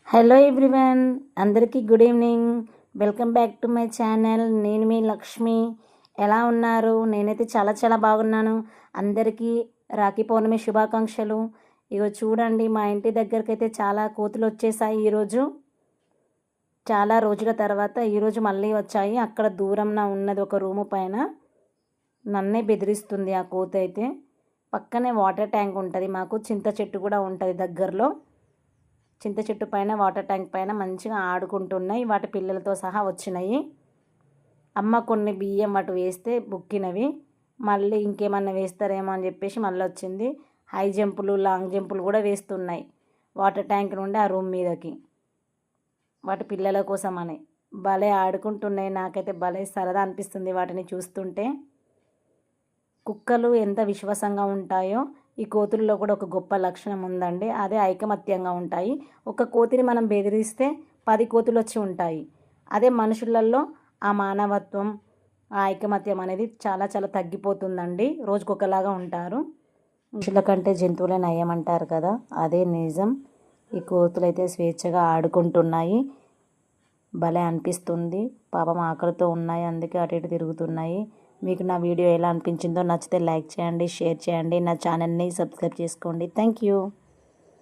Hello everyone, అందరికీ good evening. Welcome back to my channel. నేను మీ లక్ష్మి. ఎలా ఉన్నారు? నేనైతే చాలా చాలా బాగున్నాను. అందరికీ రాఖీ పౌర్ణమి శుభాకాంక్షలు. ఇగో చూడండి, మా ఇంటి దగ్గరికి అయితే చాలా కోతులు వచ్చేసాయి ఈరోజు. చాలా రోజుల తర్వాత ఈరోజు మళ్ళీ వచ్చాయి. అక్కడ దూరంన ఉన్నది ఒక రూము పైన నన్నే బెదిరిస్తుంది ఆ కోతి అయితే. పక్కనే వాటర్ ట్యాంక్ ఉంటుంది, మాకు చింత చెట్టు కూడా ఉంటుంది దగ్గరలో. చింత చెట్టు పైన వాటర్ ట్యాంక్ పైన మంచిగా ఆడుకుంటున్నాయి. వాటి పిల్లలతో సహా వచ్చినాయి. అమ్మ కొన్ని బియ్యం అటు వేస్తే బుక్కినవి, మళ్ళీ ఇంకేమన్నా వేస్తారేమో అని చెప్పేసి మళ్ళీ వచ్చింది. హై జంపులు లాంగ్ జంపులు కూడా వేస్తున్నాయి వాటర్ ట్యాంక్ నుండి ఆ రూమ్ మీదకి, వాటి పిల్లల కోసం అని. భలే ఆడుకుంటున్నాయి. నాకైతే భలే సరదా అనిపిస్తుంది వాటిని చూస్తుంటే. కుక్కలు ఎంత విశ్వాసంగా ఉంటాయో ఈ కోతుల్లో కూడా ఒక గొప్ప లక్షణం ఉందండి. అదే ఐకమత్యంగా ఉంటాయి. ఒక కోతిని మనం బెదిరిస్తే 10 కోతులు వచ్చి ఉంటాయి. అదే మనుషులలో ఆ మానవత్వం, ఆ ఐకమత్యం అనేది చాలా చాలా తగ్గిపోతుందండి. రోజుకొకలాగా ఉంటారు. మనుషుల కంటే జంతువులే నయం అంటారు కదా, అదే నిజం. ఈ కోతులు అయితే స్వేచ్ఛగా ఆడుకుంటున్నాయి. భలే అనిపిస్తుంది. పాపం ఆకలితో ఉన్నాయి, అందుకే అటు ఇటు తిరుగుతున్నాయి. మీకు నా వీడియో ఎలా అనిపించిందో, నచ్చితే లైక్ చేయండి, షేర్ చేయండి, నా ఛానల్ని సబ్స్క్రైబ్ చేసుకోండి. Thank you.